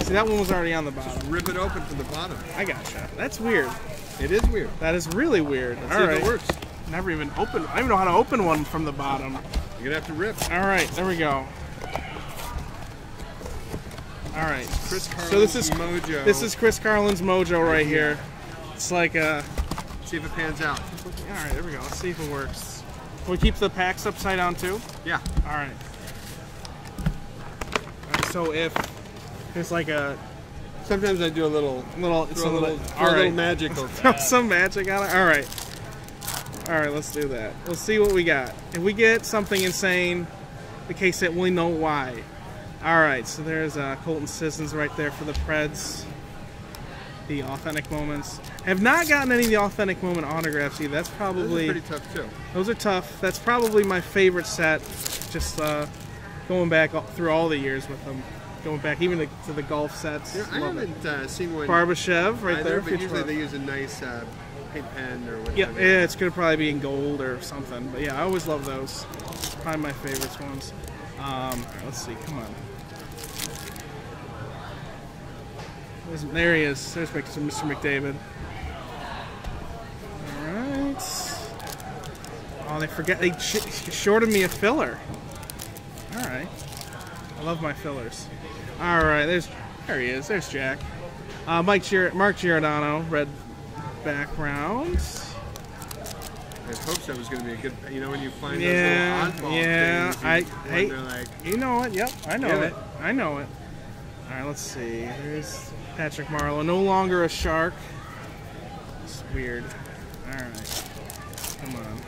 Speaker 1: See, that one was already on the bottom.
Speaker 3: Just rip it open from the bottom.
Speaker 1: I got you. That's weird.
Speaker 3: It is weird.
Speaker 1: That is really weird.
Speaker 3: Let's
Speaker 1: all
Speaker 3: see
Speaker 1: right.
Speaker 3: if it works.
Speaker 1: Never even opened. I don't even know how to open one from the bottom.
Speaker 3: You're gonna have to rip.
Speaker 1: All right. There we go. All right.
Speaker 3: Chris Carlin's
Speaker 1: so this is
Speaker 3: mojo.
Speaker 1: This is Chris Carlin's mojo right here. It's like a.
Speaker 3: See if it pans out.
Speaker 1: All right. There we go. Let's see if it works. Can we keep the packs upside down too?
Speaker 3: Yeah.
Speaker 1: All right. So if there's like a
Speaker 3: sometimes I do a little magic.
Speaker 1: Throw some magic on it. All right, let's do that. Let's see what we got. If we get something insane, the case that we know why. All right, so there's Colton Sissons right there for the Preds. The authentic moments. Have not gotten any of the authentic moment autographs either. That's probably
Speaker 3: those are pretty tough too.
Speaker 1: Those are tough. That's probably my favorite set. Just going back through all the years with them. Going back even to the golf sets.
Speaker 3: You know, I haven't seen one.
Speaker 1: Barbashev right there.
Speaker 3: But usually they use a nice paint pen or whatever.
Speaker 1: Yeah, it's going to probably be in gold or something. But yeah, I always love those. Probably my favorites ones. All right, let's see. Come on. There he is. There's Mr. McDavid. All right. Oh, they forget. They shorted me a filler. All right. I love my fillers. All right. There he is. There's Jack. Mark Giordano, red background.
Speaker 3: I hoped that was going to be a good. You know when you find those little oddball things. They're like,
Speaker 1: you know what? Yep, I know it. I know it. All right. Let's see. There's Patrick Marleau. No longer a Shark. It's weird. All right. Come on.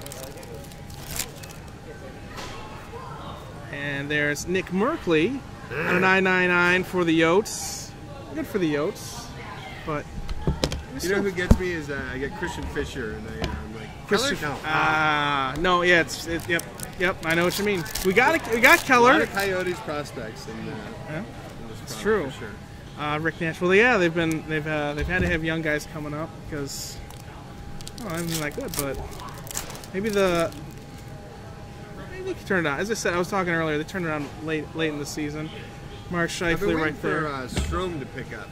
Speaker 1: And there's Nick Merkley on a 999 for the Yotes. Good for the Yotes, but
Speaker 3: you know who gets me is I get Christian Fisher, and I'm like Keller.
Speaker 1: No, yeah, yep. I know what you mean. We got Keller.
Speaker 3: A lot of Coyotes prospects, and
Speaker 1: it's true.
Speaker 3: For sure.
Speaker 1: Rick Nash. Well, yeah, they've had to have young guys coming up because I haven't been that good, but maybe they can turn it on. As I said, I was talking earlier, they turned it on late in the season. Mark Scheifele right there.
Speaker 3: For Strome to pick up.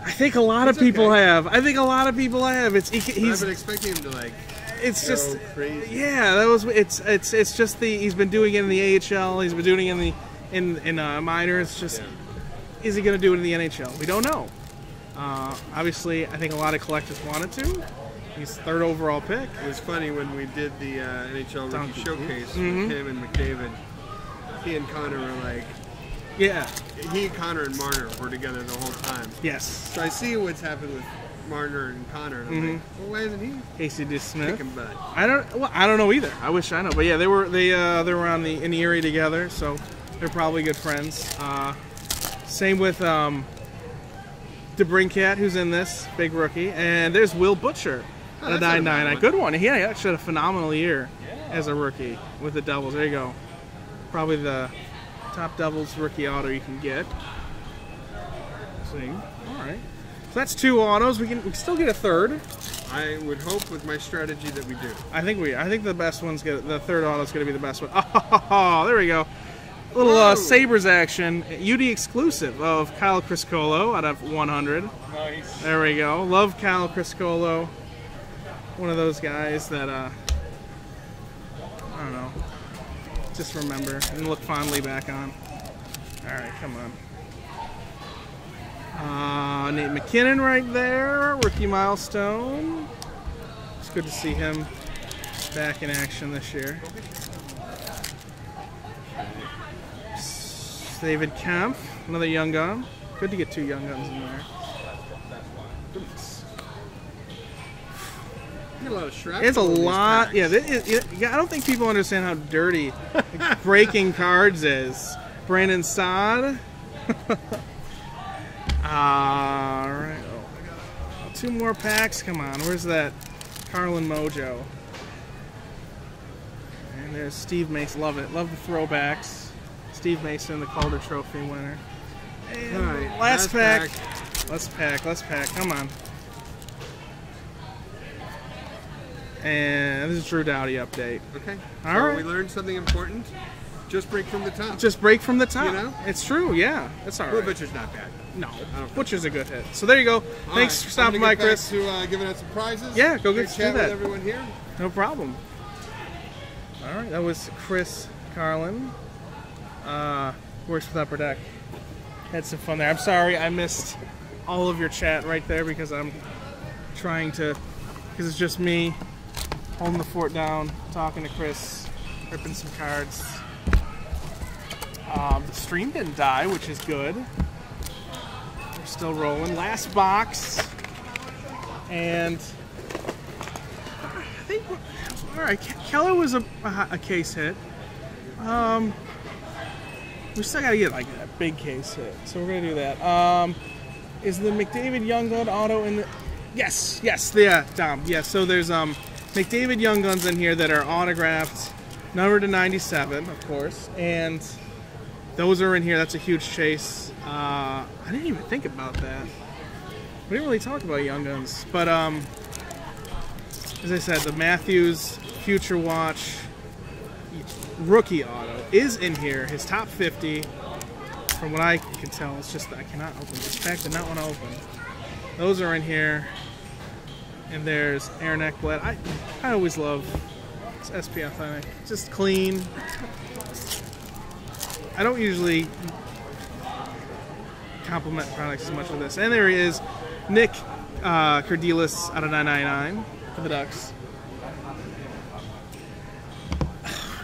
Speaker 1: I think a lot of people have. It's
Speaker 3: I've been expecting him to
Speaker 1: It's
Speaker 3: go
Speaker 1: just
Speaker 3: crazy.
Speaker 1: Yeah, that was. It's just he's been doing it in the AHL. He's been doing it in minor. It's just is he going to do it in the NHL? We don't know. Obviously, I think a lot of collectors wanted to. He's third overall pick.
Speaker 3: It was funny when we did the NHL Rookie Showcase with him and McDavid. He and Connor were like, he, Connor, and Marner were together the whole time.
Speaker 1: Yes.
Speaker 3: So I see what's happened with Marner and Connor, and I'm like, well, why isn't he
Speaker 1: Casey DeSmith?
Speaker 3: kicking butt?
Speaker 1: I don't know either. I wish I know, but yeah, they were on in the Erie together, so they're probably good friends. Same with DeBrincat, who's in this big rookie, and there's Will Butcher. A 9.99, good one. He actually had a phenomenal year as a rookie with the Devils. There you go. Probably the top Devils rookie auto you can get. See, all right. So that's two autos. We can still get a third.
Speaker 3: I would hope with my strategy that we do.
Speaker 1: I think the best one's the third auto is going to be the best one. Oh, there we go. A little Sabres action. UD exclusive of Kyle Criscolo out of 100.
Speaker 2: Nice.
Speaker 1: There we go. Love Kyle Criscolo. One of those guys that, I don't know, just remember and look fondly back on. All right, come on. Nate McKinnon right there, rookie milestone. It's good to see him back in action this year. David Kemp, another young gun. Good to get 2 young guns in there. Goodness.
Speaker 3: You get a lot of shrapnel.
Speaker 1: It's a
Speaker 3: in these
Speaker 1: lot.
Speaker 3: packs.
Speaker 1: Yeah, I don't think people understand how dirty breaking cards is. Brandon Saad. Alright. Oh, 2 more packs. Come on. Where's that Carlin Mojo? And there's Steve Mason. Love it. Love the throwbacks. Steve Mason, the Calder Trophy winner. And
Speaker 3: All right,
Speaker 1: last pack.
Speaker 3: pack.
Speaker 1: Let's pack. Come on. And this is Drew Doughty update.
Speaker 3: Okay.
Speaker 1: All
Speaker 3: So
Speaker 1: right.
Speaker 3: we learned something important. Just break from the top.
Speaker 1: Just break from the top.
Speaker 3: You know?
Speaker 1: It's true, yeah. It's all
Speaker 3: Blue
Speaker 1: right.
Speaker 3: Butcher's not bad.
Speaker 1: No,
Speaker 3: think
Speaker 1: Butcher's a good hit. So there you go.
Speaker 3: All
Speaker 1: Thanks
Speaker 3: right,
Speaker 1: for stopping
Speaker 3: I'm
Speaker 1: by,
Speaker 3: gonna get
Speaker 1: Chris.
Speaker 3: back to giving out some prizes.
Speaker 1: Yeah, go
Speaker 3: Great
Speaker 1: get
Speaker 3: chat
Speaker 1: do that.
Speaker 3: with everyone here.
Speaker 1: No problem. All right, that was Chris Carlin. Works with Upper Deck. Had some fun there. I'm sorry I missed all of your chat right there because I'm trying to, because it's just me holding the fort down, talking to Chris, ripping some cards. The stream didn't die, which is good. We're still rolling. Last box. And I think, all right, Keller was a case hit. We still gotta get like a big case hit, so we're gonna do that. Is the McDavid Youngblood auto in the? Yes, yeah, Dom. Yeah, so there's McDavid Youngguns in here that are autographed, numbered to 97, of course, and those are in here. That's a huge chase. I didn't even think about that. We didn't really talk about Young Guns, but as I said, the Matthews Future Watch rookie auto is in here. His top 50, from what I can tell, it's just that I cannot open this pack. Did not want to open. Those are in here, and there's Aaron Ekblad. I always love SP Authentic. Just clean. I don't usually compliment products as much with this. And there he is, Nick Cardelis out of 999 for the Ducks.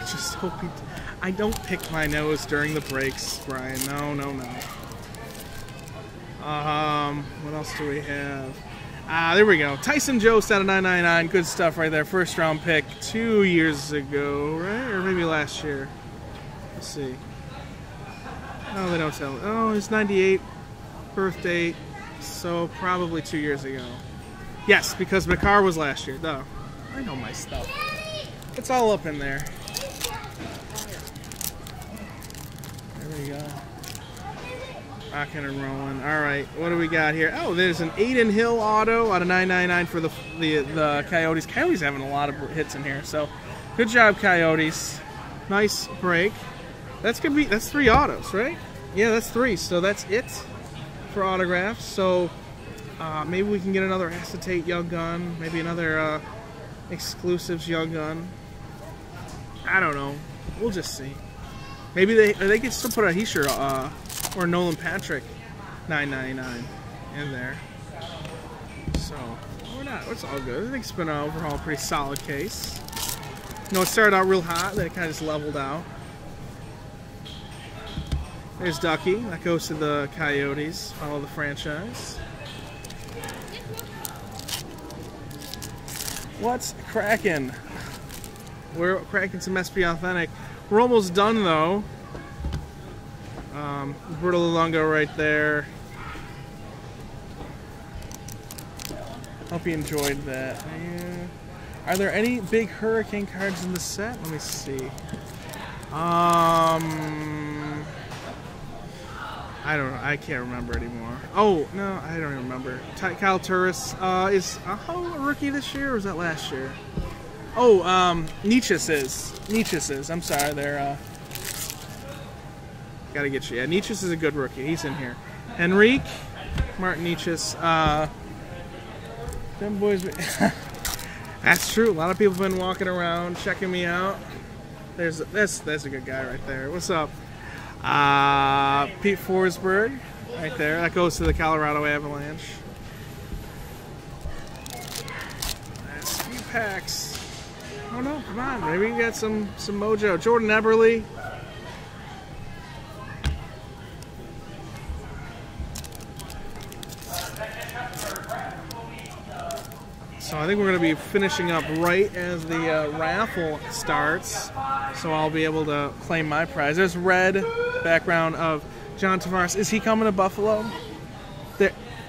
Speaker 1: Just hope I don't pick my nose during the breaks, Brian. No. What else do we have? There we go. Tyson Jost out of 999. Good stuff right there. First round pick 2 years ago, right? Or maybe last year. Let's see. Oh, they don't tell. Oh, it's 98 birth date, so probably 2 years ago. Yes, because Makar was last year. Duh. I know my stuff. It's all up in there. There we go. Rocking and rolling. All right, what do we got here? Oh, there's an Aiden Hill auto out of 999 for the Coyotes. Coyotes having a lot of hits in here, so good job, Coyotes. Nice break. That's 3 autos, right? Yeah, that's 3. So that's it for autographs. So maybe we can get another acetate Young Gun, maybe another exclusives Young Gun. I don't know. We'll just see. Maybe they can still put a Heischer or Nolan Patrick 999 in there. So we're not. It's all good. I think it's been an overall pretty solid case. You know, it started out real hot, then it kind of just leveled out. There's Ducky. That goes to the Coyotes. Follow the franchise. What's cracking? We're cracking some SP Authentic. We're almost done, though. Roberto Luongo right there. Hope you enjoyed that. Are there any big Hurricane cards in the set? Let me see. I don't know. I can't remember anymore. Oh, no, I don't even remember. Kyle Turris is a rookie this year, or was that last year? Oh, Nietzsche's is. I'm sorry, they're gotta get you. Yeah, Nietzsche's is a good rookie. He's in here. Henrique, Martin Nietzsche's. Them boys. That's true. A lot of people have been walking around checking me out. That's a good guy right there. What's up? Pete Forsberg, Right there. That goes to the Colorado Avalanche. Last few packs. Oh no, come on. Maybe we got some mojo. Jordan Eberle. So I think we're going to be finishing up right as the raffle starts. So I'll be able to claim my prize. There's red background of John Tavares. Is he coming to Buffalo?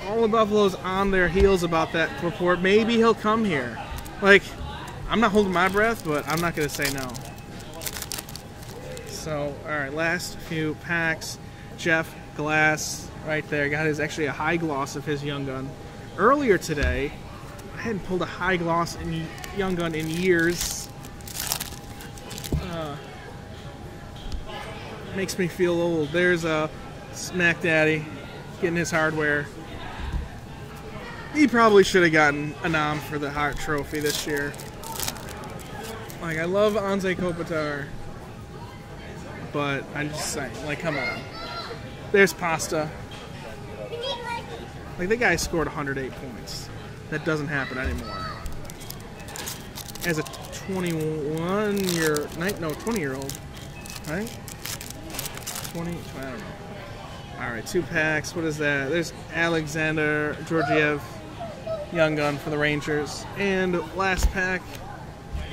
Speaker 1: All the Buffalo's on their heels about that report. Maybe he'll come here. Like, I'm not holding my breath, but I'm not going to say no. So, all right, last few packs. Jeff Glass right there. Got his actually a high gloss of his Young Gun. Earlier today, I hadn't pulled a high gloss in Young Gun in years. Makes me feel old. There's a Smack Daddy getting his hardware. He probably should have gotten a nom for the Hart Trophy this year. Like, I love Anze Kopitar, but I'm just saying, like, come on. There's Pasta. Like, the guy scored 108 points. That doesn't happen anymore. As a 20-year-old, right? 20, I don't know. All right, 2 packs. What is that? There's Alexander Georgiev, Young Gun for the Rangers. And last pack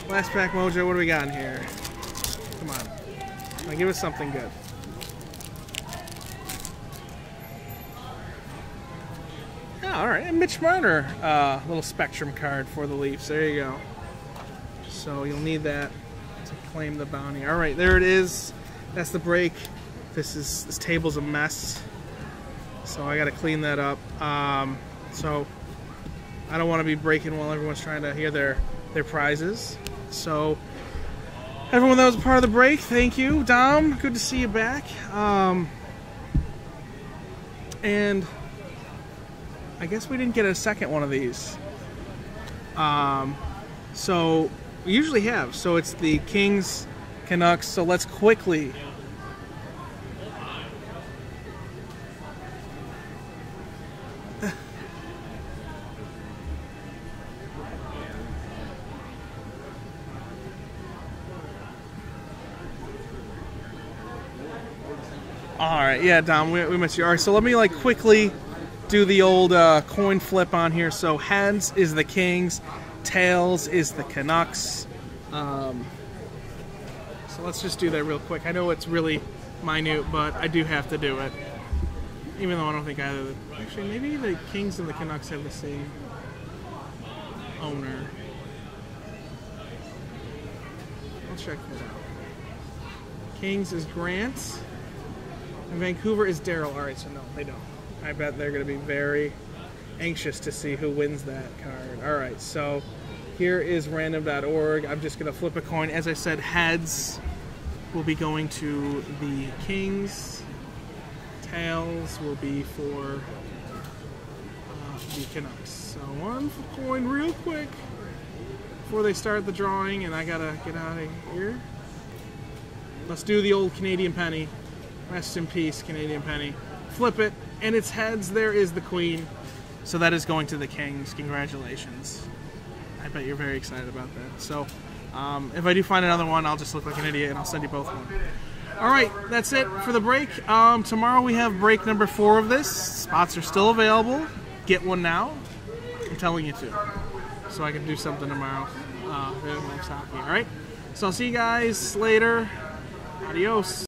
Speaker 1: mojo. What do we got in here? Come on. Now give us something good. Yeah, all right. And Mitch Marner, little Spectrum card for the Leafs. There you go. So you'll need that to claim the bounty. All right, there it is. That's the break. This table's a mess, so I got to clean that up. So I don't want to be breaking while everyone's trying to hear their prizes. So everyone that was a part of the break, thank you. Dom, good to see you back. And I guess we didn't get a second one of these. So we usually have. So it's the Kings, Canucks. So let's quickly. Alright, yeah, Dom, we missed you. Alright, so let me quickly do the old coin flip on here. So heads is the Kings, tails is the Canucks. So let's just do that real quick. I know it's really minute, but I do have to do it. Even though I don't think either. Actually, maybe the Kings and the Canucks have the same owner. I'll check that out. Kings is Grant. And Vancouver is Daryl. All right, so no, they don't. I bet they're going to be very anxious to see who wins that card. All right, so here is random.org. I'm just going to flip a coin. As I said, heads will be going to the Kings. Tails will be for the Canucks. So one coin real quick before they start the drawing, and I got to get out of here. Let's do the old Canadian penny. Rest in peace, Canadian penny. Flip it, and it's heads. There is the Queen. So that is going to the Kings. Congratulations. I bet you're very excited about that. So if I do find another one, I'll just look like an idiot, and I'll send you both one. All right, that's it for the break. Tomorrow we have break number 4 of this. Spots are still available. Get one now. I'm telling you to. So I can do something tomorrow. All right? So I'll see you guys later. Adios.